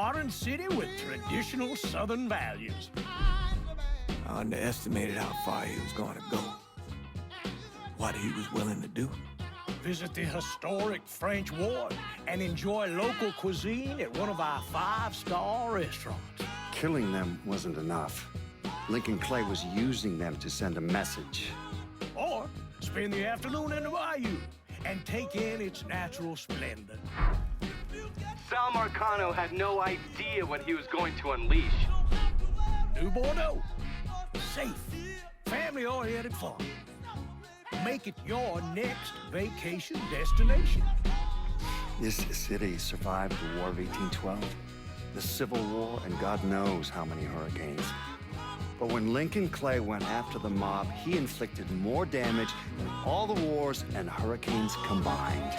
modern city with traditional Southern values. I underestimated how far he was going to go. What he was willing to do. Visit the historic French Ward and enjoy local cuisine at one of our 5-star restaurants. Killing them wasn't enough. Lincoln Clay was using them to send a message. Or spend the afternoon in the bayou and take in its natural splendor. Sal Marcano had no idea what he was going to unleash. New Bordeaux. Safe, family-oriented fun. Make it your next vacation destination. This city survived the War of 1812, the Civil War, and God knows how many hurricanes. But when Lincoln Clay went after the mob, he inflicted more damage than all the wars and hurricanes combined.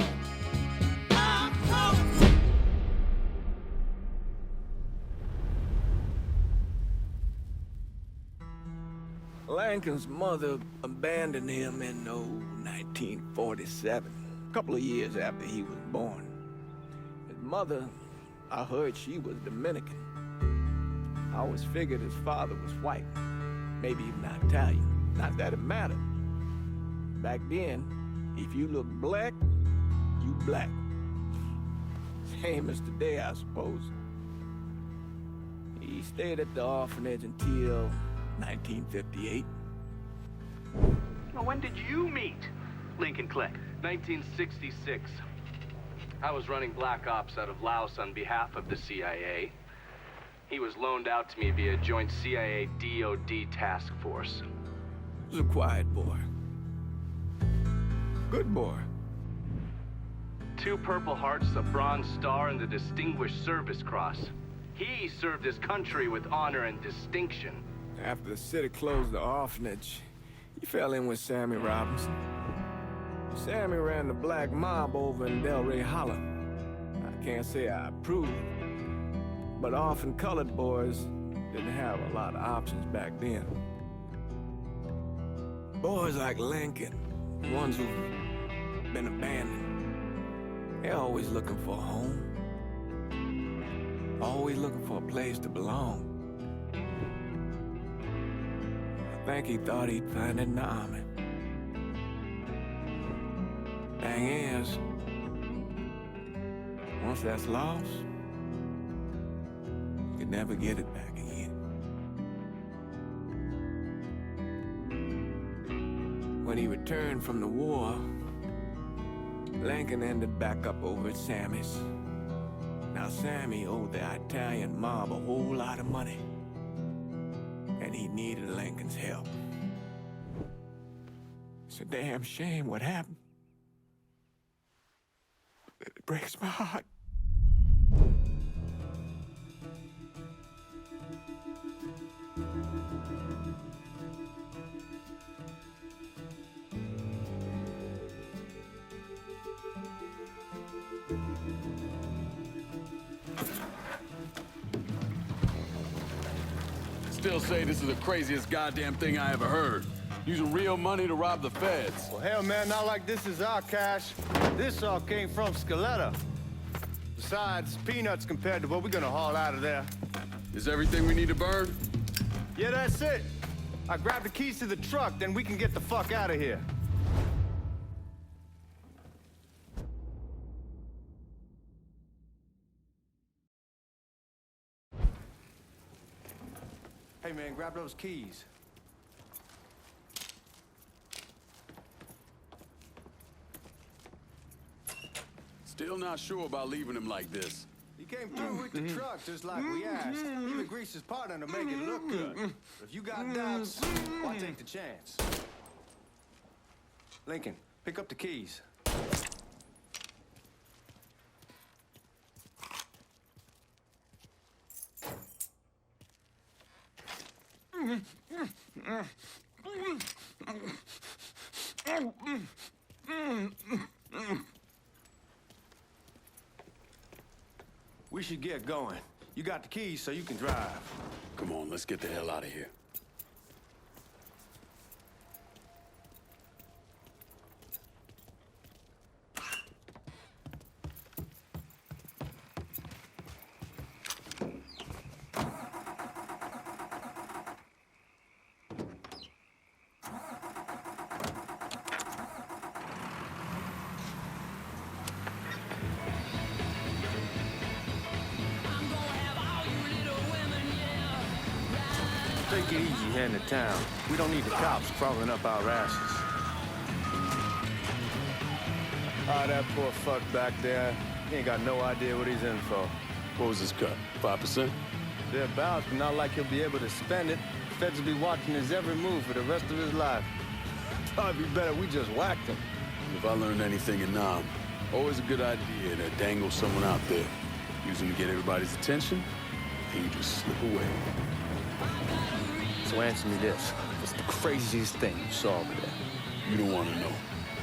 Lincoln's mother abandoned him in 1947, a couple of years after he was born. His mother, I heard she was Dominican. I always figured his father was white, maybe even Italian. Not that it mattered. Back then, if you looked black, you black. Same as today, I suppose. He stayed at the orphanage until 1958. Now, when did you meet Lincoln Clay? 1966. I was running Black Ops out of Laos on behalf of the CIA. He was loaned out to me via joint CIA-DOD task force. He was a quiet boy. Good boy. 2 Purple Hearts, a Bronze Star, and the Distinguished Service Cross. He served his country with honor and distinction. After the city closed the orphanage, he fell in with Sammy Robinson. Sammy ran the black mob over in Delray Hollow. I can't say I approved, but orphan colored boys didn't have a lot of options back then. Boys like Lincoln, the ones who've been abandoned, they're always looking for a home. Always looking for a place to belong. I think he thought he'd find it in the army. Thing is, once that's lost, you can never get it back again. When he returned from the war, Lincoln ended back up over at Sammy's. Now Sammy owed the Italian mob a whole lot of money, and he needed Lincoln's help. It's a damn shame what happened. It breaks my heart. Still say this is the craziest goddamn thing I ever heard. Using real money to rob the feds. Well, hell, man, not like this is our cash. This all came from Scaletta. Besides, peanuts compared to what we're gonna haul out of there. Is everything we need to burn? Yeah, that's it. I grabbed the keys to the truck, then we can get the fuck out of here. Hey, man, grab those keys. Still not sure about leaving him like this. He came through with the truck just like we asked. Even greased his partner to make it look good. If you got doubts, why take the chance? Lincoln, pick up the keys. We should get going. You got the keys, so you can drive. Come on, let's get the hell out of here. Take it easy heading to town. We don't need the cops crawling up our asses. Ah, that poor fuck back there. He ain't got no idea what he's in for. What was his cut? 5%? Thereabouts, but not like he'll be able to spend it. Feds will be watching his every move for the rest of his life. Probably be better we just whacked him. If I learned anything in Nam, always a good idea to dangle someone out there. Use them to get everybody's attention, and you just slip away. So answer me this. What's the craziest thing you saw over there? You don't want to know.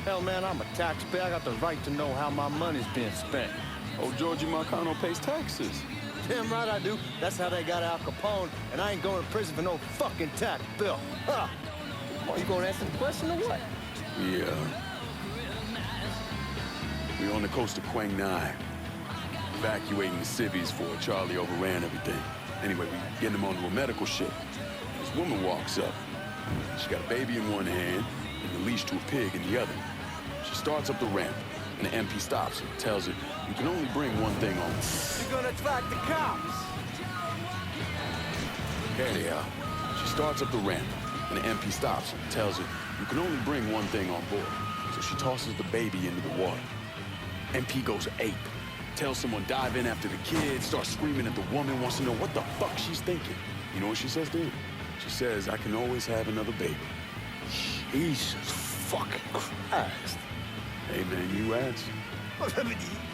Hell, man, I'm a taxpayer. I got the right to know how my money's being spent. Oh, Georgie Marcano pays taxes. Damn right I do. That's how they got Al Capone, and I ain't going to prison for no fucking tax bill. Huh? Oh, you gonna answer the question or what? Yeah. We're on the coast of Quang Nai, evacuating the civvies for Charlie overran everything. Anyway, we getting him onto a medical ship. This woman walks up. She got a baby in one hand and the leash to a pig in the other. She starts up the ramp, and the MP stops her, tells her, you can only bring one thing on. You're gonna attract the cops. There they are. She starts up the ramp, and the MP stops her, tells her, you can only bring one thing on board. So she tosses the baby into the water. MP goes ape. Tells someone dive in after the kid, starts screaming at the woman, wants to know what the fuck she's thinking. You know what she says to him? She says, I can always have another baby. Jesus fucking Christ. Hey man, you asked.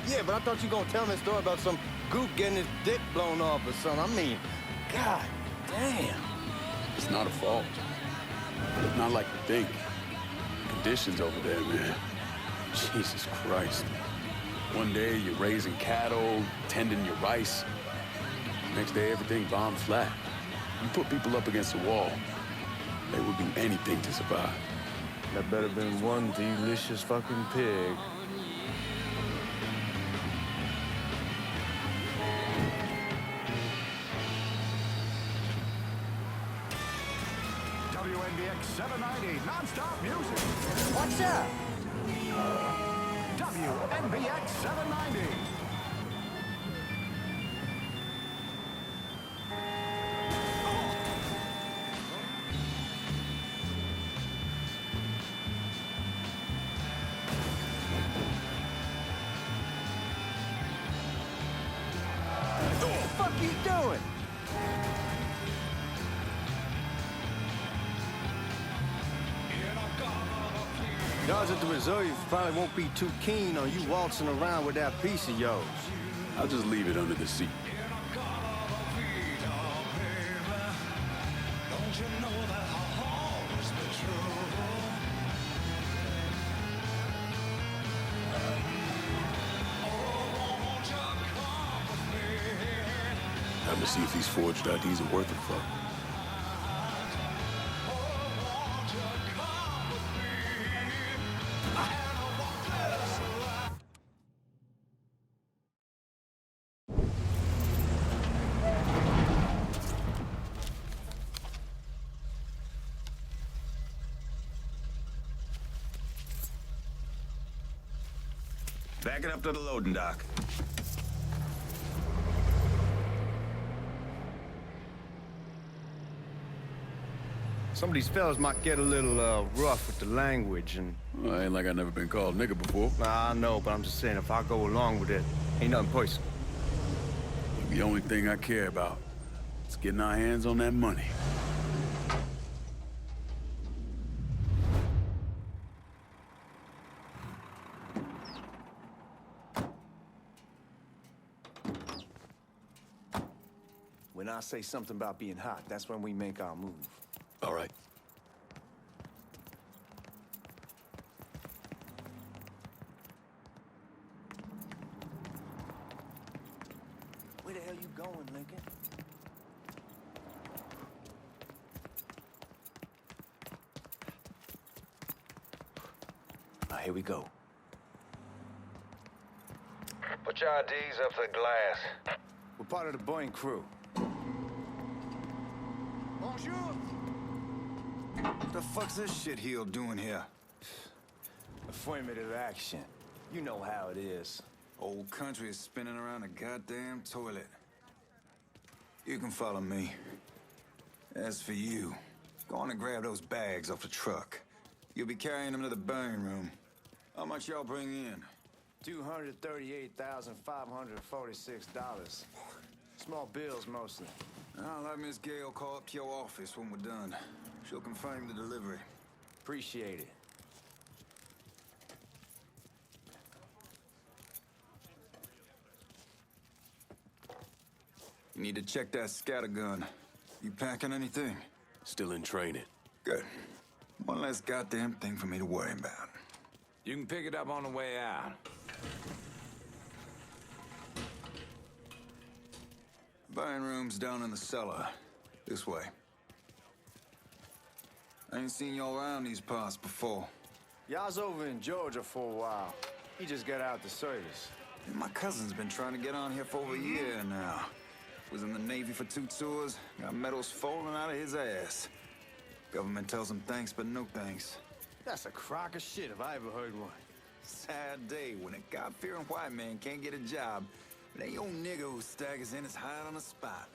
Yeah, but I thought you were gonna tell me a story about some gook getting his dick blown off or something. I mean, god damn. It's not a fault. Not like you think. Conditions over there, man. Jesus Christ. One day you're raising cattle, tending your rice. Next day everything bombed flat. You put people up against the wall, they will do anything to survive. That better been one delicious fucking pig. WNBX 790, non-stop music. What's up? WNBX 790. What the fuck you doing? Guards at the reserve probably won't be too keen on you waltzing around with that piece of yours. I'll just leave it under the seat. Time to see if these forged IDs are worth a fuck. Back it up to the loading dock. Some of these fellas might get a little rough with the language, and Well, ain't like I never been called nigga before. I know, but I'm just saying if I go along with it, ain't nothing personal. The only thing I care about is getting our hands on that money. When I say something about being hot, that's when we make our move. All right. Where the hell you going, Lincoln? All right, here we go. Put your IDs up to the glass. We're part of the Boeing crew. Bonjour. What the fuck's this shitheel doing here? Affirmative action. You know how it is. Old country is spinning around a goddamn toilet. You can follow me. As for you, go on and grab those bags off the truck. You'll be carrying them to the burn room. How much y'all bring in? $238,546. Small bills, mostly. I'll have Miss Gale call up to your office when we're done. She'll confirm the delivery. Appreciate it. You need to check that scattergun. You packing anything? Still in training. Good. One less goddamn thing for me to worry about. You can pick it up on the way out. Burn room's down in the cellar. This way. I ain't seen y'all around these parts before. Y'all's over in Georgia for a while. He just got out the service. My cousin's been trying to get on here for over a year now. Was in the Navy for 2 tours, got medals falling out of his ass. Government tells him thanks, but no thanks. That's a crock of shit if I ever heard one. Sad day when a God-fearing white man can't get a job. It ain't your nigga who staggers in his hide on the spot.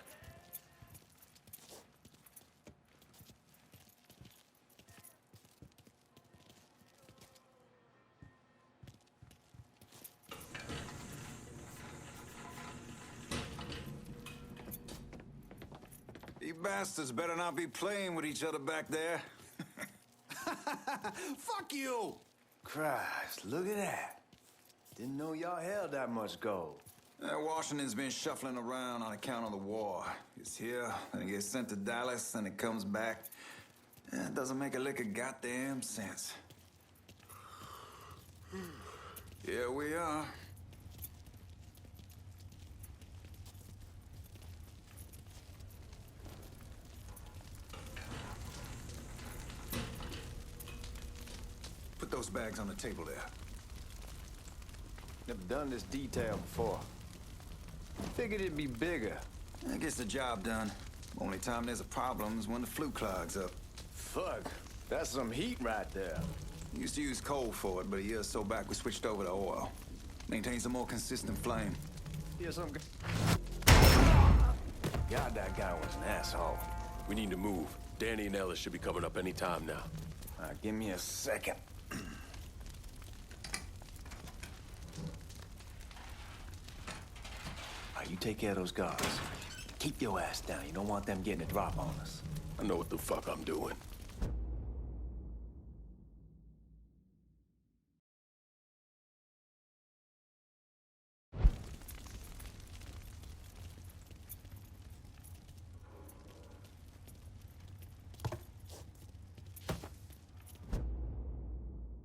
You bastards better not be playing with each other back there. Fuck you! Christ, look at that. Didn't know y'all held that much gold. Washington's been shuffling around on account of the war. It's here, then it gets sent to Dallas, then it comes back. It doesn't make a lick of goddamn sense. Here we are. Put those bags on the table there. Never done this detail before. Figured it'd be bigger. That gets the job done. Only time there's a problem is when the flue clogs up. Fuck, that's some heat right there. We used to use coal for it, but a year or so back we switched over to oil. Maintains a more consistent flame. Yeah, some God, that guy was an asshole. We need to move. Danny and Ellis should be coming up any time now. Give me a second. You take care of those guards. Keep your ass down. You don't want them getting a drop on us. I know what the fuck I'm doing.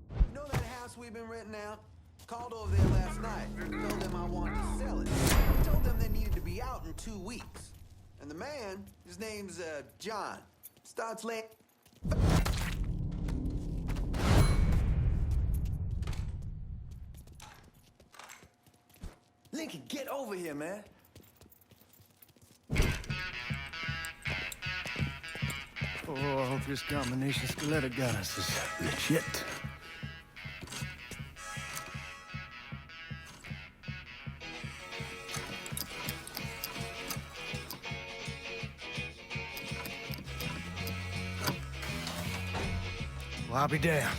You know that house we've been renting out? Called over there last night. Told them I wanted to sell it. Told them they needed to be out in 2 weeks. And the man, his name's, John, starts laying... Lincoln, get over here, man. Oh, I hope this combination Scaletta got us is legit. Well, I'll be damned.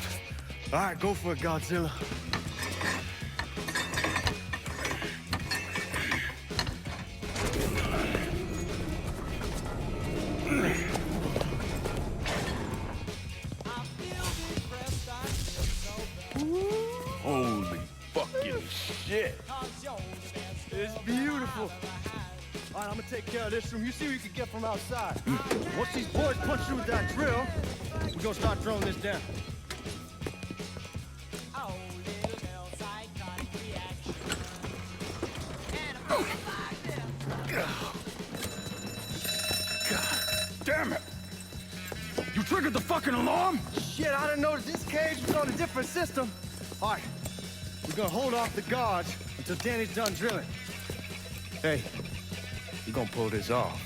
All right, go for it, Godzilla. Holy fucking shit. It's beautiful. All right, I'm gonna take care of this room. You see what you can get from outside. Once these boys punch through with that drill, we're gonna start throwing this down. God damn it. You triggered the fucking alarm? Shit, I didn't know this cage was on a different system. All right, we're gonna hold off the guards until Danny's done drilling. Hey, you're gonna pull this off.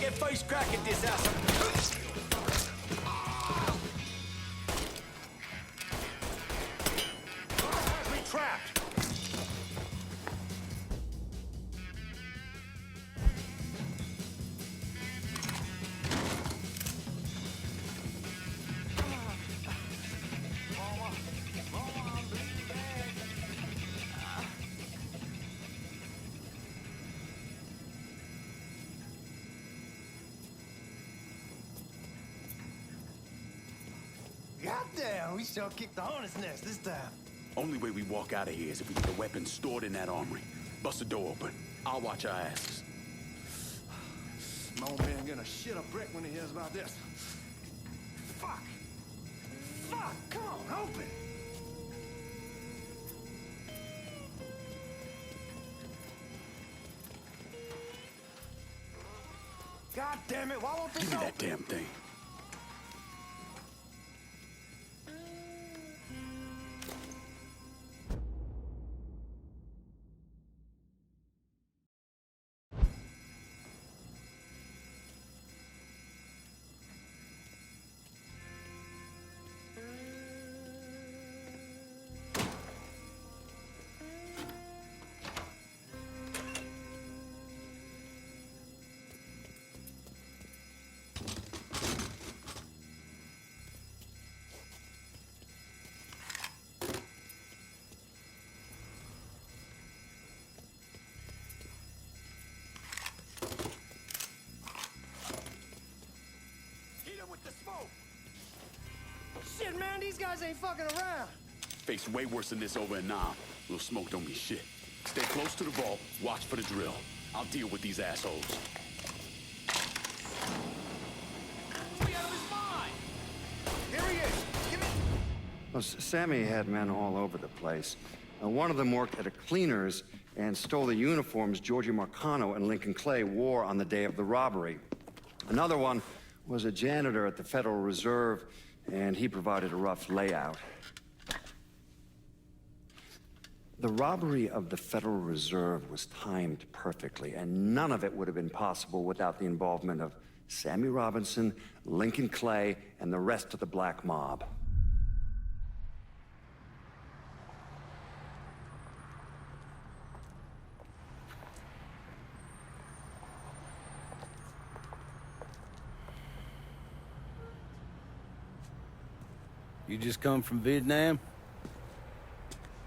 get first crack at this house. Has me trapped. Goddamn, we sure kicked the hornet's nest this time. Only way we walk out of here is if we get the weapons stored in that armory. Bust the door open. I'll watch our asses. My old man gonna shit a brick when he hears about this. Fuck! Fuck! Come on, open! God damn it, why won't this Give me open? that damn thing. Shit, man, these guys ain't fucking around. Face way worse than this over in Nam. Little smoke don't mean shit. Stay close to the vault. Watch for the drill. I'll deal with these assholes. Here he is. Give me... Well, Sammy had men all over the place. One of them worked at a cleaner's and stole the uniforms Georgie Marcano and Lincoln Clay wore on the day of the robbery. Another one was a janitor at the Federal Reserve, and he provided a rough layout. The robbery of the Federal Reserve was timed perfectly, and none of it would have been possible without the involvement of Sammy Robinson, Lincoln Clay, and the rest of the Black Mob. You just come from Vietnam?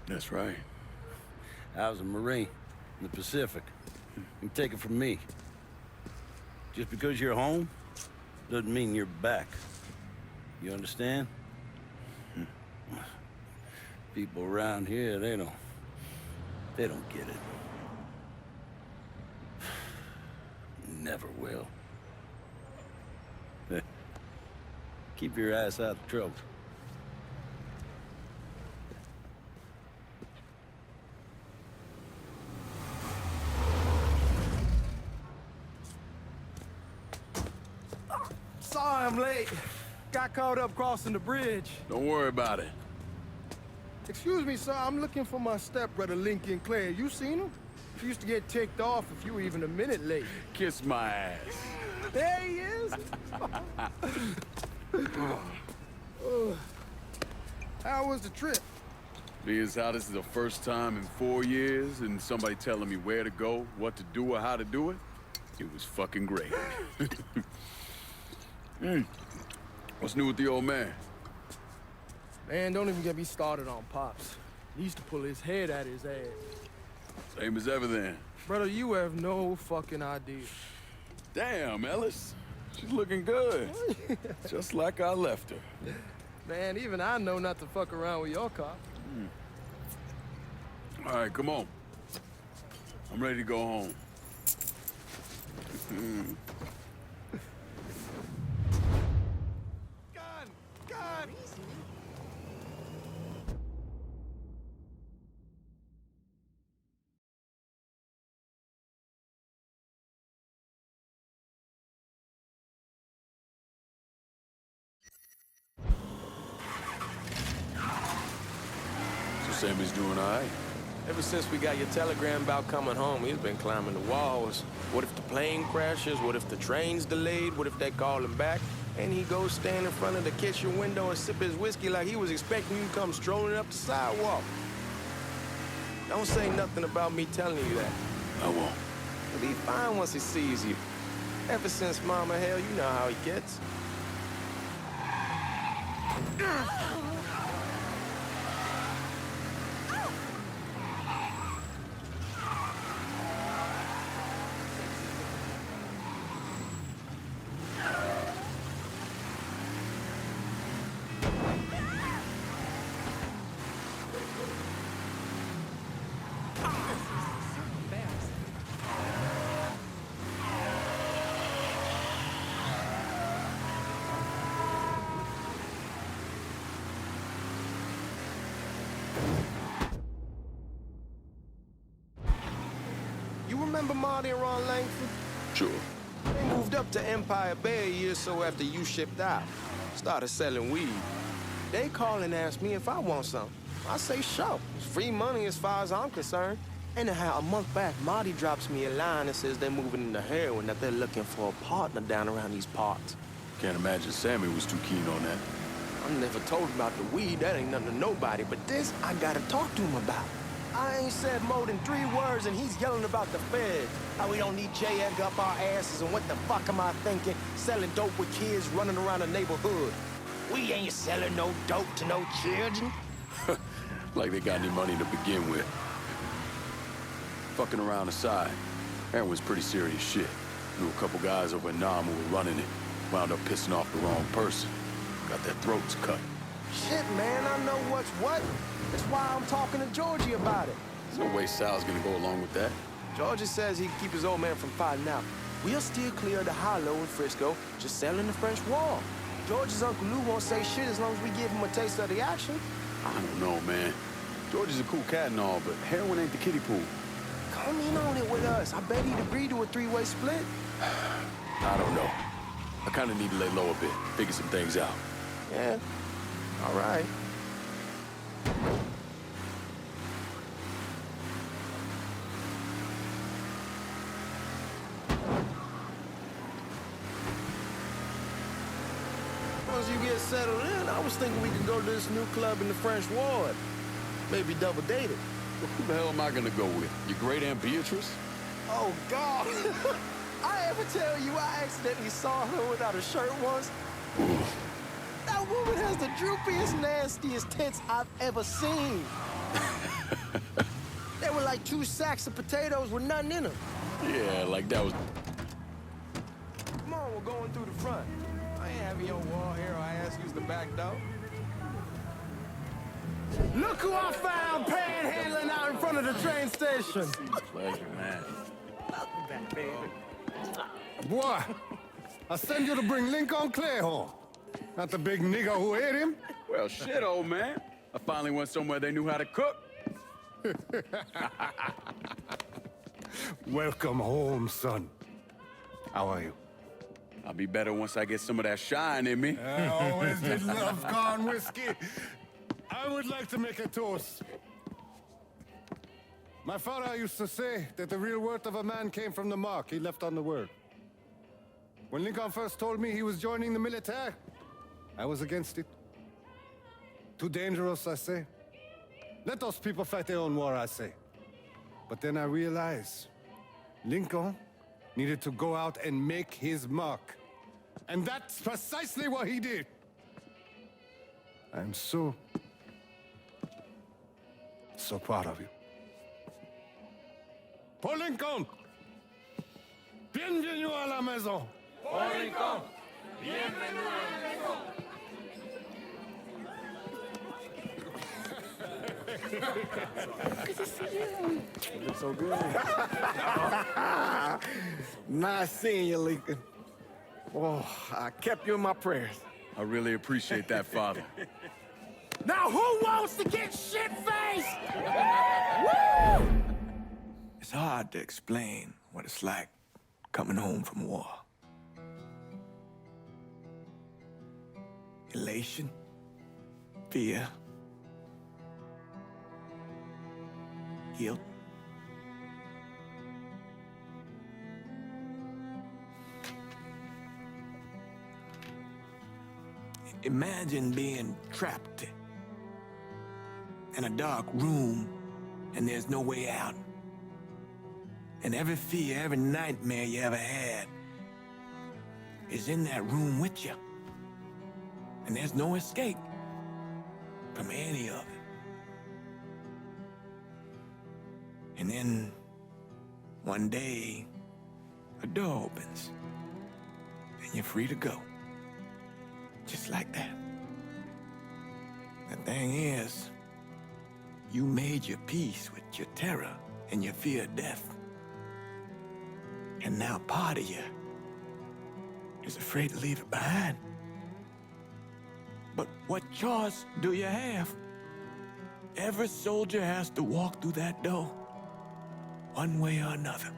That's right. I was a Marine in the Pacific. You take it from me. Just because you're home doesn't mean you're back. You understand? People around here, they don't get it. Never will. Keep your ass out of trouble. Sorry I'm late. Got caught up crossing the bridge. Don't worry about it. Excuse me, sir. I'm looking for my stepbrother, Lincoln Clay. You seen him? He used to get ticked off if you were even a minute late. Kiss my ass. There he is. How was the trip? Being as how this is the first time in 4 years and somebody telling me where to go, what to do, or how to do it, it was fucking great. What's new with the old man? Man, don't even get me started on Pops. He used to pull his head out his ass. Same as ever then. Brother, you have no fucking idea. Damn, Ellis. She's looking good. Just like I left her. Man, even I know not to fuck around with your car. All right, come on. I'm ready to go home. Gun! Gun! So Sammy's doing all right? Ever since we got your telegram about coming home, he's been climbing the walls. What if the plane crashes? What if the train's delayed? What if they call him back? And he goes stand in front of the kitchen window and sip his whiskey like he was expecting you to come strolling up the sidewalk. Don't say nothing about me telling you that. I won't. He'll be fine once he sees you. Ever since Mama, hell, you know how he gets. You remember Marty and Ron Langford? Sure. They moved up to Empire Bay a year or so after you shipped out. Started selling weed. They call and ask me if I want some. I say sure. It's free money as far as I'm concerned. Anyhow, a month back, Marty drops me a line and says they're moving into heroin, that they're looking for a partner down around these parts. Can't imagine Sammy was too keen on that. I never told him about the weed. That ain't nothing to nobody. But this, I gotta talk to him about. I ain't said more than 3 words, and he's yelling about the feds. How we don't need J. Edgar up our asses, and what the fuck am I thinking? Selling dope with kids running around the neighborhood. We ain't selling no dope to no children. Like they got any money to begin with. Fucking around aside, heroin's pretty serious shit. Knew a couple guys over in Nam who were running it. Wound up pissing off the wrong person. Got their throats cut. Shit, man, I know what's what. That's why I'm talking to Georgie about it. There's no way Sal's gonna go along with that. Georgie says he can keep his old man from fighting out. We'll still clear the hollow in Frisco, just selling the French Wall. George's Uncle Lou won't say shit as long as we give him a taste of the action. I don't know, man. George is a cool cat and all, but heroin ain't the kiddie pool. Come in on it with us. I bet he'd agree to a 3-way split. I don't know. I kinda need to lay low a bit, figure some things out. Yeah, all right. Once you get settled in, I was thinking we could go to this new club in the French Ward. Maybe double date it. Who the hell am I gonna go with? Your great Aunt Beatrice? Oh, God. I ever tell you I accidentally saw her without a shirt once? That woman has the droopiest, nastiest tits I've ever seen. They were like 2 sacks of potatoes with nothing in them. Yeah, like that was... Come on, we're going through the front. I ain't having your wall hero ass use the back door. Look who I found panhandling out in front of the train station. Pleasure, man. Boy, I send you to bring Lincoln Clay home. Not the big nigga who ate him. Well, shit, old man. I finally went somewhere they knew how to cook. Welcome home, son. How are you? I'll be better once I get some of that shine in me. I always did love corn whiskey. I would like to make a toast. My father used to say that the real worth of a man came from the mark he left on the world. When Lincoln first told me he was joining the military, I was against it. Too dangerous, I say. Let those people fight their own war, I say. But then I realized Lincoln needed to go out and make his mark. And that's precisely what he did. I'm so proud of you. Paul Lincoln! Bienvenue à la maison! Paul Lincoln, bienvenue à la maison. Good to see you. You look so good. Nice seeing you, Lincoln. Oh, I kept you in my prayers. I really appreciate that, Father. Now who wants to get shit-faced? Woo! It's hard to explain what it's like coming home from war. Elation, fear, guilt. Imagine being trapped in a dark room and there's no way out. And every fear, every nightmare you ever had is in that room with you. And there's no escape from any of it. And then one day, a door opens and you're free to go. Just like that. The thing is, you made your peace with your terror and your fear of death. And now part of you is afraid to leave it behind. But what choice do you have? Every soldier has to walk through that door, one way or another.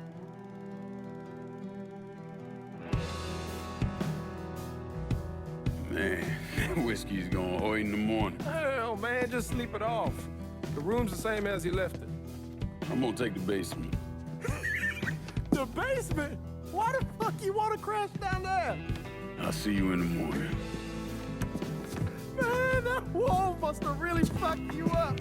Man, whiskey's going oi in the morning. Hell, man, just sleep it off. The room's the same as he left it. I'm gonna take the basement. The basement? Why the fuck you want to crash down there? I'll see you in the morning. Man, that wall must have really fucked you up.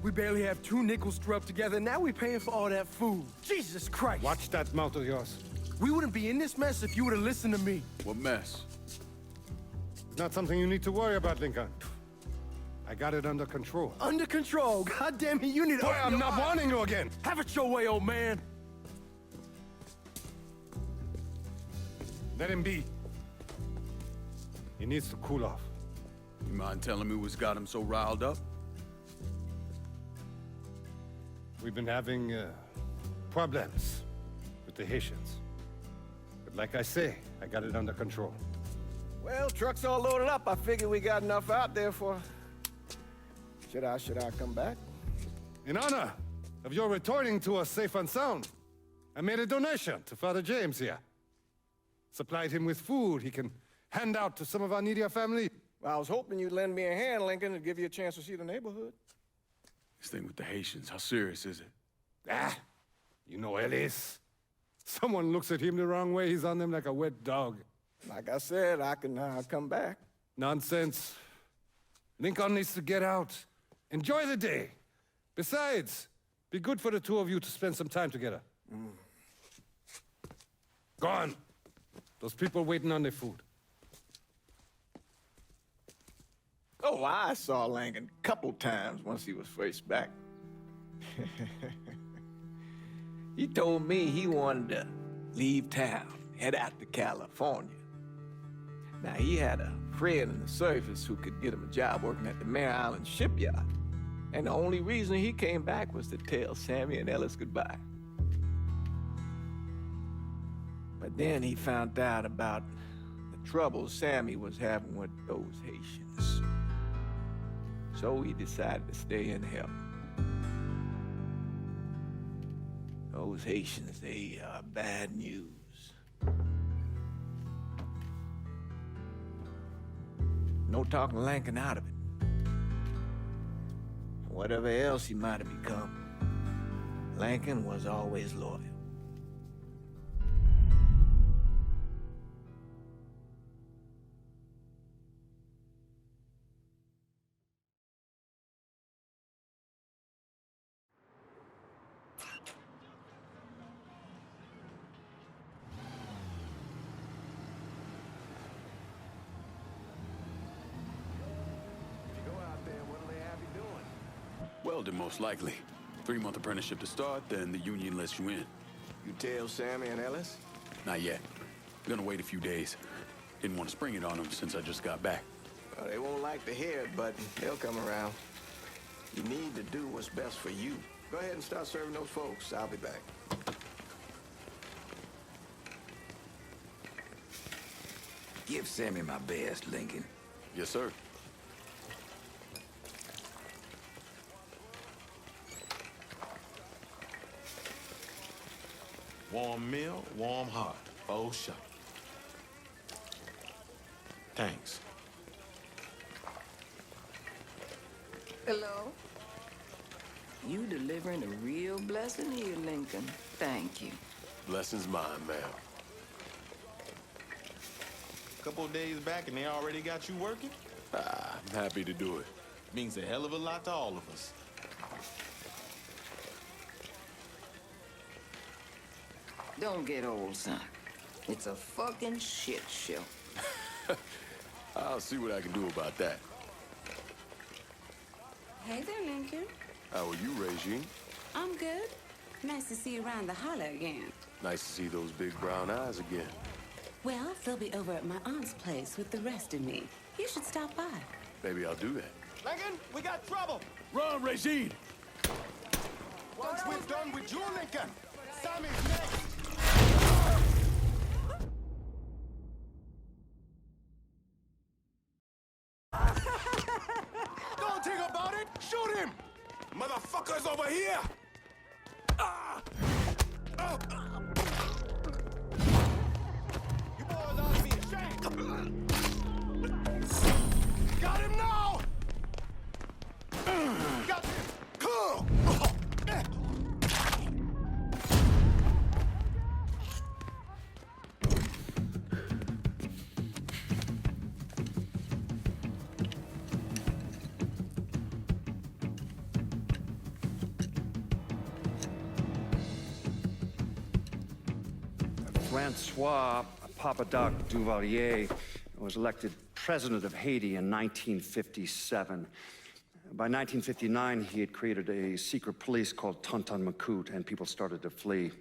We barely have 2 nickels to rub together, and now we're paying for all that food. Jesus Christ! Watch that mouth of yours. We wouldn't be in this mess if you would have listened to me. What mess? It's not something you need to worry about, Lincoln. I got it under control. Under control? God damn it, you need to Boy, open I'm your not eyes. warning you again. Have it your way, old man. Let him be. He needs to cool off. You mind telling me what's got him so riled up? We've been having problems with the Haitians. But like I say, I got it under control. Well, truck's all loaded up. I figure we got enough out there for... Should I come back? In honor of your returning to us safe and sound, I made a donation to Father James here. Supplied him with food he can hand out to some of our needier family. Well, I was hoping you'd lend me a hand, Lincoln, and give you a chance to see the neighborhood. This thing with the Haitians, how serious is it? Ah, you know Ellis. Someone looks at him the wrong way, he's on them like a wet dog. Like I said, I can come back. Nonsense. Lincoln needs to get out. Enjoy the day. Besides, be good for the two of you to spend some time together. Go on. Those people waiting on their food. Oh, I saw Lincoln a couple times once he was first back. He told me he wanted to leave town, head out to California. Now, he had a friend in the service who could get him a job working at the Mare Island shipyard. And the only reason he came back was to tell Sammy and Ellis goodbye. But then he found out about the trouble Sammy was having with those Haitians. So he decided to stay and help. Those Haitians, they are bad news. No talking Lincoln out of it. Whatever else he might have become, Lincoln was always loyal. welding, most likely. 3-month apprenticeship to start, then the union lets you in. You tell Sammy and Ellis? Not yet. Gonna wait a few days. Didn't want to spring it on them since I just got back. Well, they won't like to hear it, but they'll come around. You need to do what's best for you. Go ahead and start serving those folks. I'll be back. Give Sammy my best, Lincoln. Yes, sir. Warm meal, warm heart. Oh, sure. Thanks. Hello? You delivering a real blessing here, Lincoln. Thank you. Blessing's mine, ma'am. Couple of days back and they already got you working? I'm happy to do it. Means a hell of a lot to all of us. Don't get old, son. It's a fucking shit show. I'll see what I can do about that. Hey there, Lincoln. How are you, Regine? I'm good. Nice to see you around the holler again. Nice to see those big brown eyes again. Well, they'll be over at my aunt's place with the rest of me. You should stop by. Maybe I'll do that. Lincoln, we got trouble. Run, Regine! Once we're done with you, Lincoln, Sammy's next. Don't think about it. Shoot him. Motherfuckers over here! You boys ought to be ashamed. Got him now. Got him. Cool. Francois Papadoc Duvalier was elected president of Haiti in 1957. By 1959, he had created a secret police called Tonton Macoute, and people started to flee.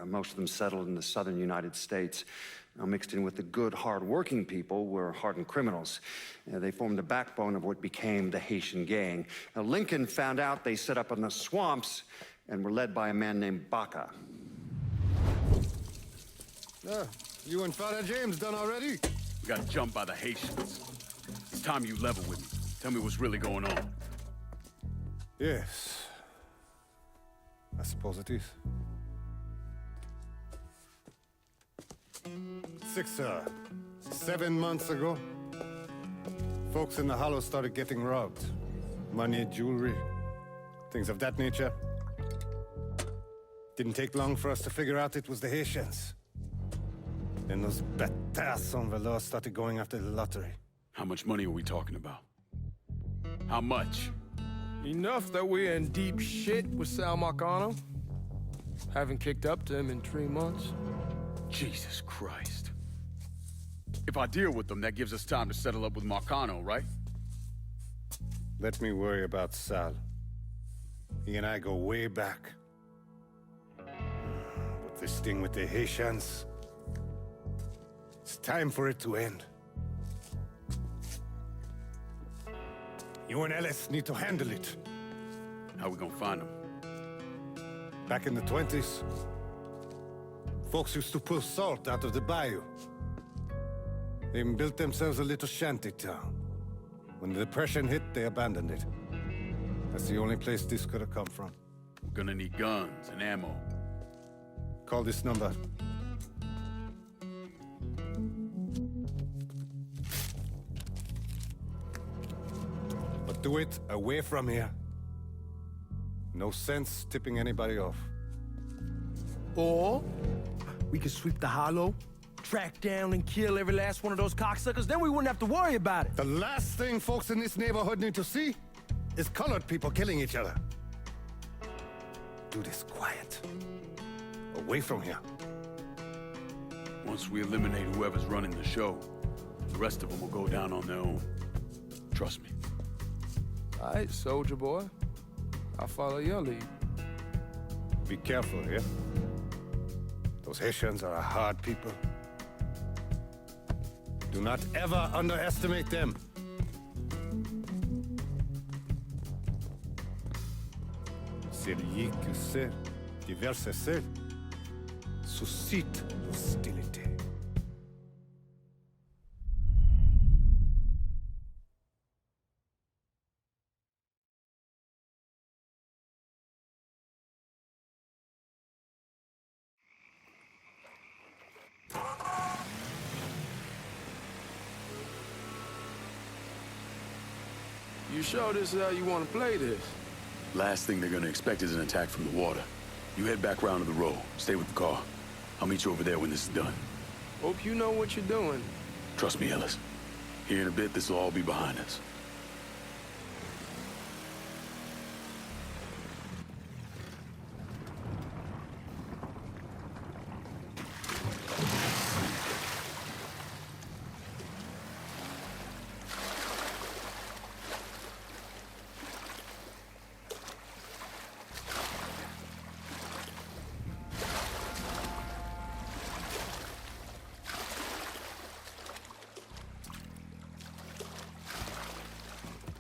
Most of them settled in the southern United States. Now, mixed in with the good, hard-working people were hardened criminals. They formed the backbone of what became the Haitian gang. Now, Lincoln found out they set up in the swamps and were led by a man named Baca. You and Father James done already? We got jumped by the Haitians. It's time you level with me. Tell me what's really going on. Yes. I suppose it is. 7 months ago, folks in the Hollow started getting robbed. Money, jewelry, things of that nature. Didn't take long for us to figure out it was the Haitians. Then those bâtards en velours started going after the lottery. How much money are we talking about? How much? Enough that we're in deep shit with Sal Marcano. Haven't kicked up to him in 3 months. Jesus Christ. If I deal with them, that gives us time to settle up with Marcano, right? Let me worry about Sal. He and I go way back. But this thing with the Haitians, it's time for it to end. You and Ellis need to handle it. How we gonna find them? Back in the 20s, folks used to pull salt out of the bayou. They even built themselves a little shanty town. When the Depression hit, they abandoned it. That's the only place this could have come from. We're gonna need guns and ammo. Call this number. But do it away from here. No sense tipping anybody off. Or we could sweep the Hollow, track down and kill every last one of those cocksuckers, then we wouldn't have to worry about it. The last thing folks in this neighborhood need to see is colored people killing each other. Do this quiet. Away from here. Once we eliminate whoever's running the show, the rest of them will go down on their own. Trust me. All right, soldier boy. I'll follow your lead. Be careful, yeah? Those Haitians are a hard people. Do not ever underestimate them. Celui qui sait diverser seul suscite l'hostilité. You sure this is how you want to play this? Last thing they're gonna expect is an attack from the water. You head back round to the road. Stay with the car. I'll meet you over there when this is done. Hope you know what you're doing. Trust me, Ellis. Here in a bit, this will all be behind us.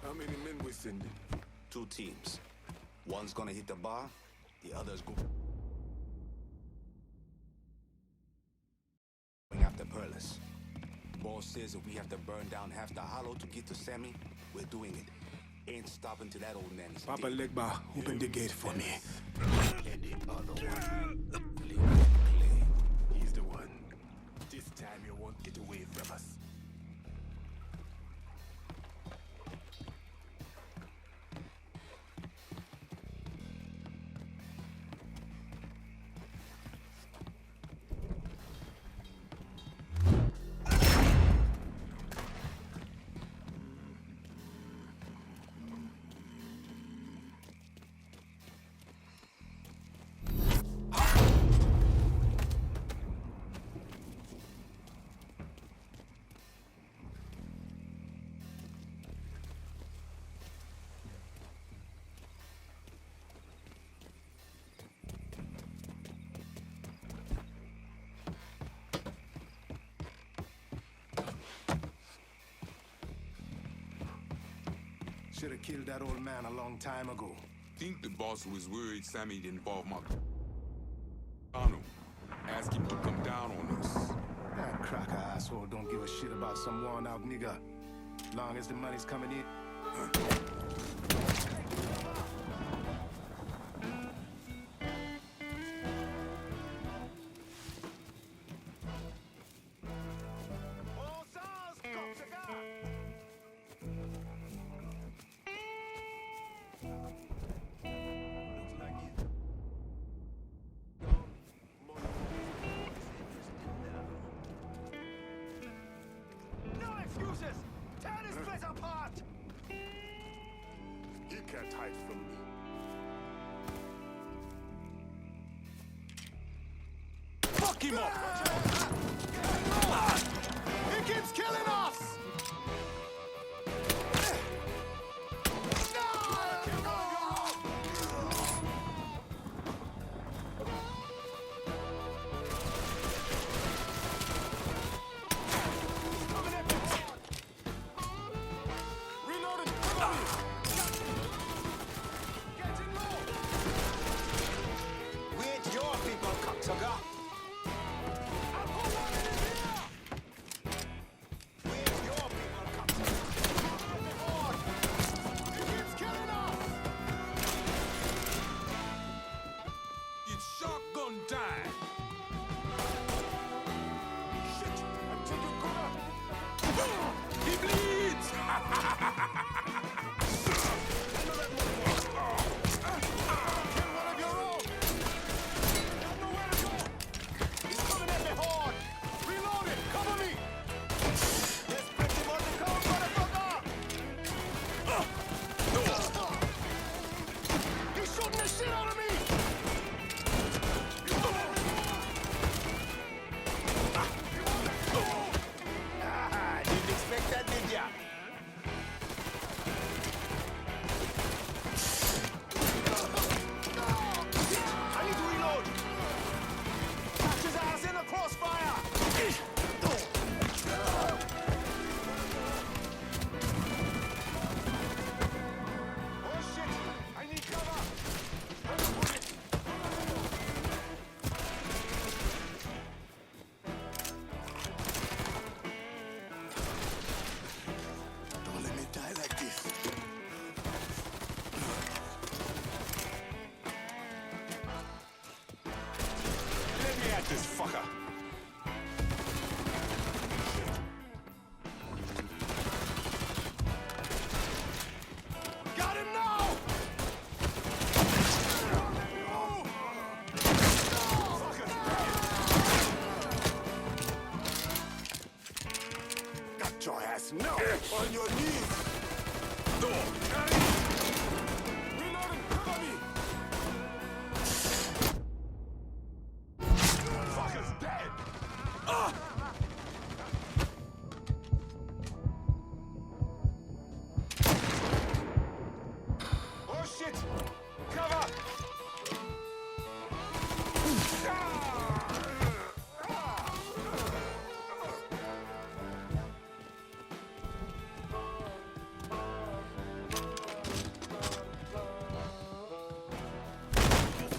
How many men we sending? 2 teams. One's gonna hit the bar, the other's going after Perlis. Boss says if we have to burn down half the hollow to get to Sammy, we're doing it. Ain't stopping till that old man is Papa Legba, open the gate for me. And the other one, Lincoln Clay. He's the one. This time you won't get away from us. Should have killed that old man a long time ago. Think the boss was worried Sammy'd involve Marcano. Ask him to come down on us. That cracker asshole don't give a shit about some worn-out nigga. Long as the money's coming in. He can't hide from me. Fuck him up! He keeps killing us! this fucker. Got him now! Got your ass now. On your knees. Door. Reloading. Cover me. Fucker's dead. Oh shit! Cover!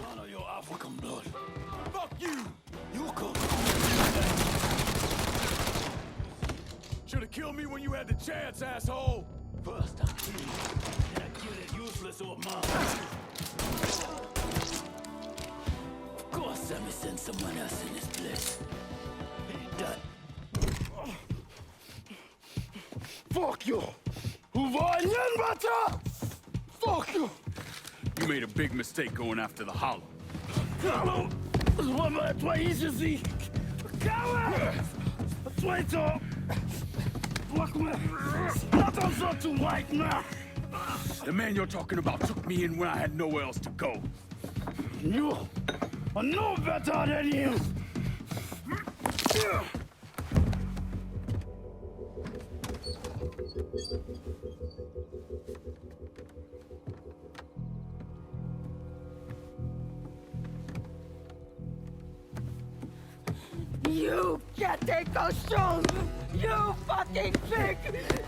Honor your African blood. Fuck you! You come. Should've killed me when you had the chance, asshole! First I'm clean, then I kill that useless old mom. Of course, let me send someone else in this place. Done. Fuck you! Fuck you! You made a big mistake going after the Hollow. Hallo! Wat is het zie? Kauwen! Twee toch! Wacht me! Laat ons zo toe right now! The man you're talking about took me in when I had nowhere else to go. You are no better than him! You can't take those shows! You fucking pig!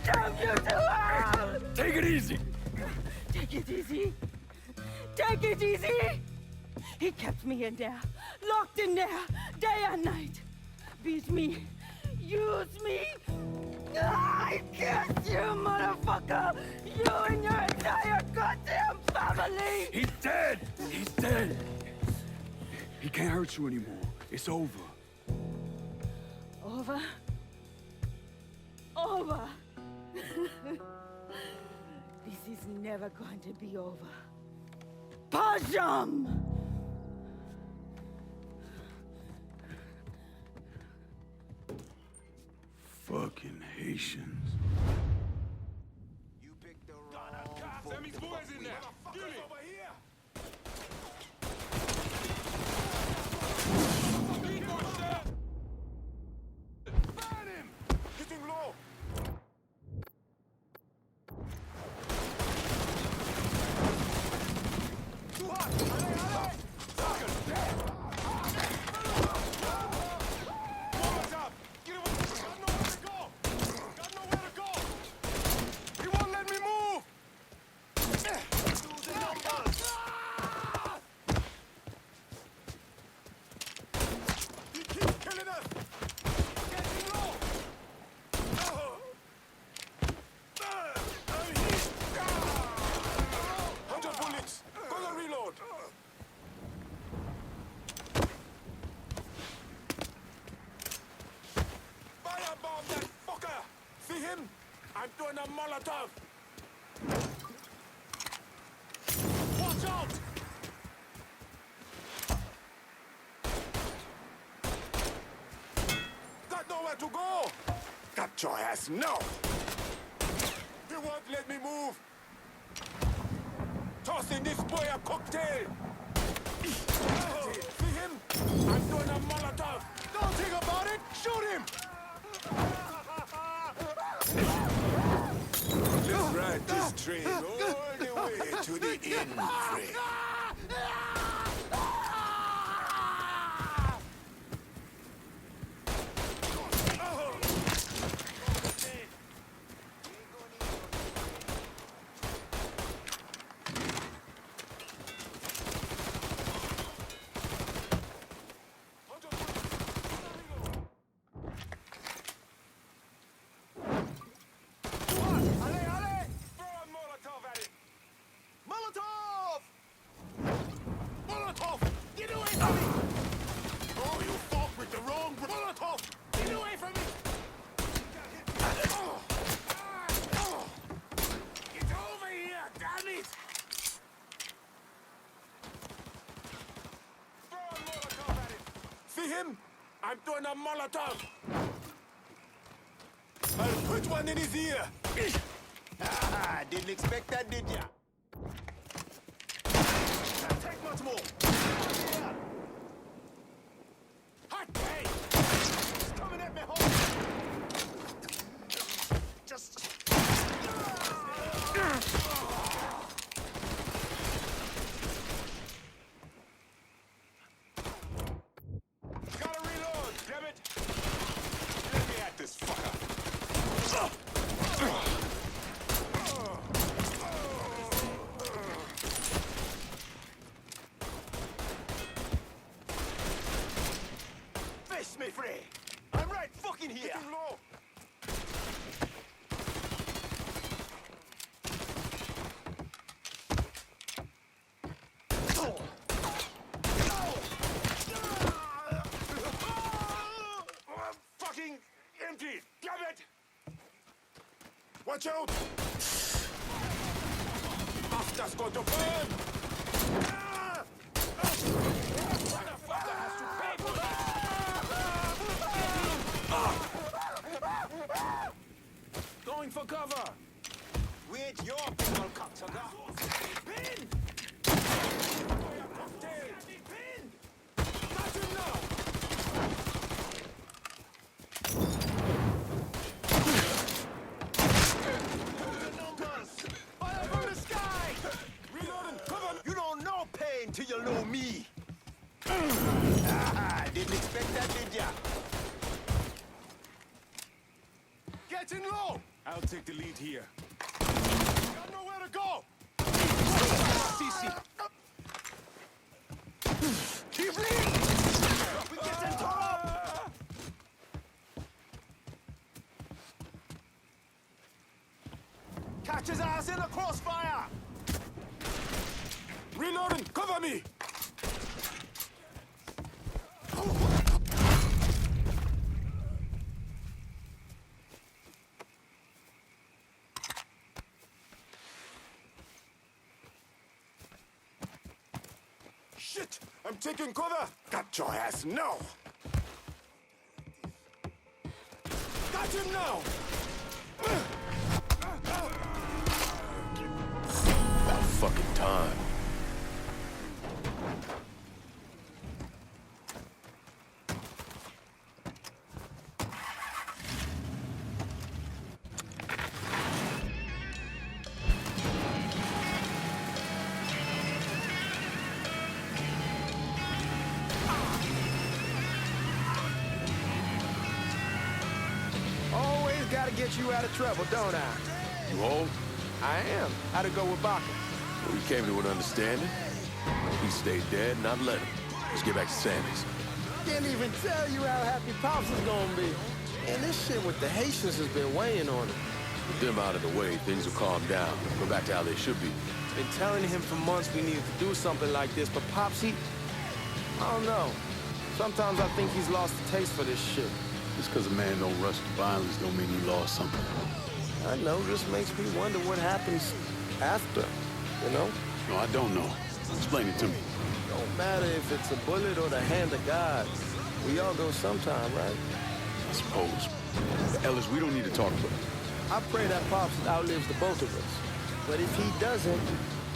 Damn you to hell! Take it easy! Take it easy! Take it easy! He kept me in there, locked in there, day and night. Beat me, use me. I guess you, motherfucker! You and your entire goddamn family! He's dead! He's dead! He can't hurt you anymore. It's over. Over? Over! This is never going to be over. Pajam! Fucking Haitians. You picked the wrong. Sammy's boys in there. Get it over here. Burn him! Getting low. Too hot. Allez, allez. Fucker's dead. Molotov. Get him. Got nowhere to go. Got nowhere to go. He won't let me move. Losing numbers. He keeps killing us. Getting low. 100 bullets. Gonna reload. Firebomb that fucker. See him? I'm doing a Molotov. Watch out! Got nowhere to go. Got your ass now. You won't let me move. Tossing this boy a cocktail. See him? I'm doing a Molotov. Don't think about it. Shoot him. Let's ride this train all the way to the end, friend. Freeze! Throw a Molotov at him! See him? I'm throwing a Molotov! I'll put one in his ear! Ah, didn't expect that, did ya? Can't take much more! Yeah. Hot day! He's coming at me hard! Just... Gotta reload, damn it! Let me at this fucker! Fish me free! I'm right fucking here! Hit him low! Fucking empty! Damn it! Watch out! After's going to burn! Motherfucker has to pay for that! Going for cover! We ain't your people, cocksucker! Pin! Pin! Got him now! Fire from the sky! Reloading! Cover! You don't know pain till you know me! Ah, didn't expect that, did ya? Getting low! I'll take the lead here. Got nowhere to go! CC! Keep leading! We getting tore up! Catch his ass in the crossfire! Reloading! Cover me! Shit! I'm taking cover! Got your ass now! Got him now! About fucking time. Always gotta get you out of trouble, don't I? You hold? I am. How'd it go with Baca? We came to an understanding. He stayed dead, and I've let him. Let's get back to Sammy's. Can't even tell you how happy Pops is gonna be. And this shit with the Haitians has been weighing on him. With them out of the way, things will calm down. Go back to how they should be. Been telling him for months we needed to do something like this, but Pops, I don't know. Sometimes I think he's lost the taste for this shit. Just because a man don't rush to violence don't mean he lost something. I know, just makes me wonder what happens after, you know? No, I don't know. Explain it to me. Don't matter if it's a bullet or the hand of God. We all go sometime, right? I suppose. Ellis, we don't need to talk about it. I pray that Pops outlives the both of us. But if he doesn't,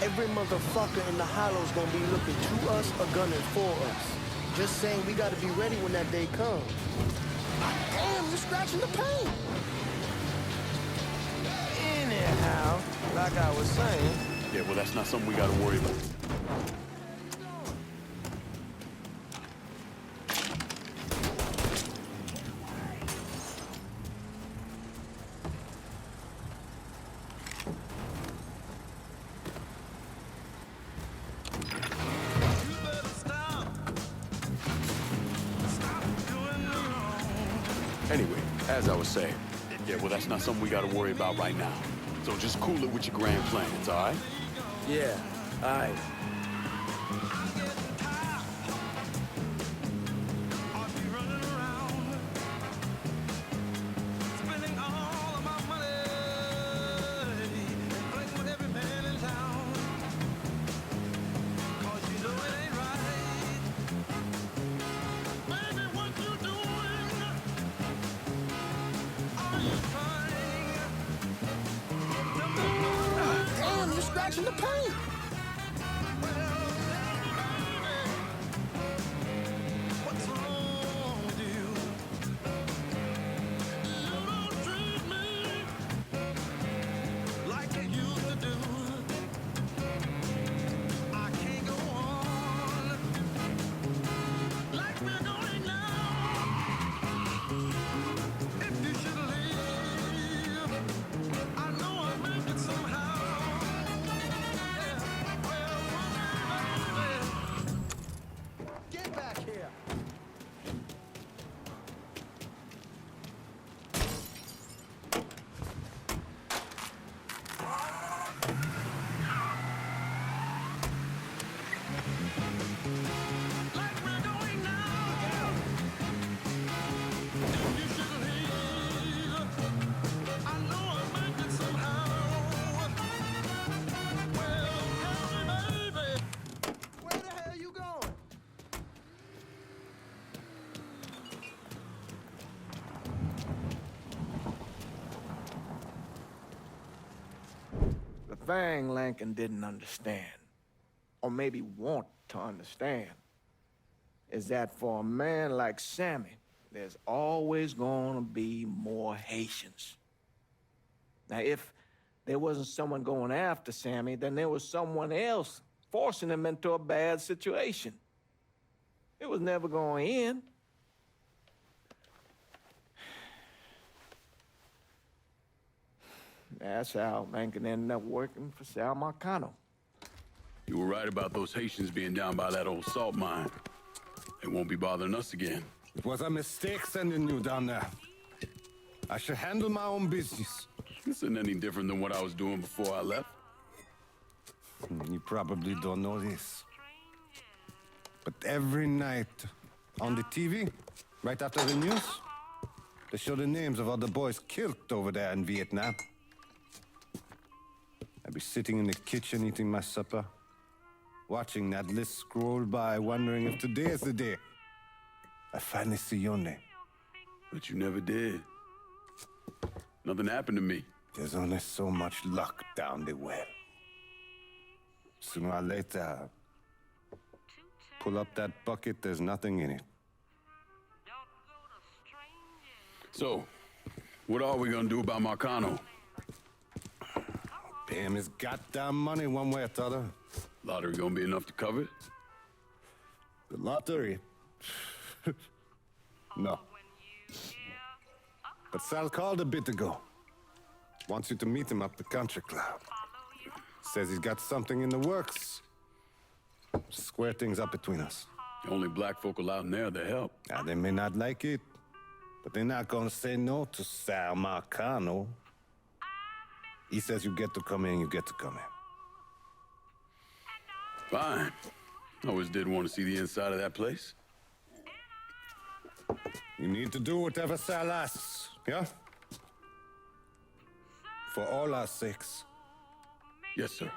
every motherfucker in the hollow's gonna be looking to us or gunning for us. Just saying we gotta be ready when that day comes. Damn, you're scratching the pain. Anyhow, like I was saying... Yeah, well, that's not something we gotta worry about. Anyway, as I was saying, yeah, well, that's not something we gotta worry about right now. So just cool it with your grand plans, all right? Yeah, all right. thing Lincoln didn't understand, or maybe want to understand, is that for a man like Sammy, there's always gonna be more Haitians. Now, if there wasn't someone going after Sammy, then there was someone else forcing him into a bad situation. It was never going to end. That's how Lincoln ended up working for Sal Marcano. You were right about those Haitians being down by that old salt mine. They won't be bothering us again. It was a mistake sending you down there. I should handle my own business. This isn't any different than what I was doing before I left. You probably don't know this. But every night on the TV, right after the news, they show the names of all the boys killed over there in Vietnam. I'd be sitting in the kitchen eating my supper, watching that list scroll by, wondering if today is the day I finally see your name. But you never did. Nothing happened to me. There's only so much luck down the well. Sooner or later, pull up that bucket, there's nothing in it. So, what are we gonna do about Marcano? Pay him his goddamn money one way or the other. Lottery gonna be enough to cover it? The lottery? No. But Sal called a bit ago. Wants you to meet him up the country club. Says he's got something in the works. Square things up between us. The only black folk allowed in there to help. Now, they may not like it, but they're not gonna say no to Sal Marcano. He says you get to come in, you get to come in. Fine. I always did want to see the inside of that place. You need to do whatever Sal asks, yeah? For all our sakes. Yes, sir.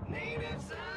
Needed some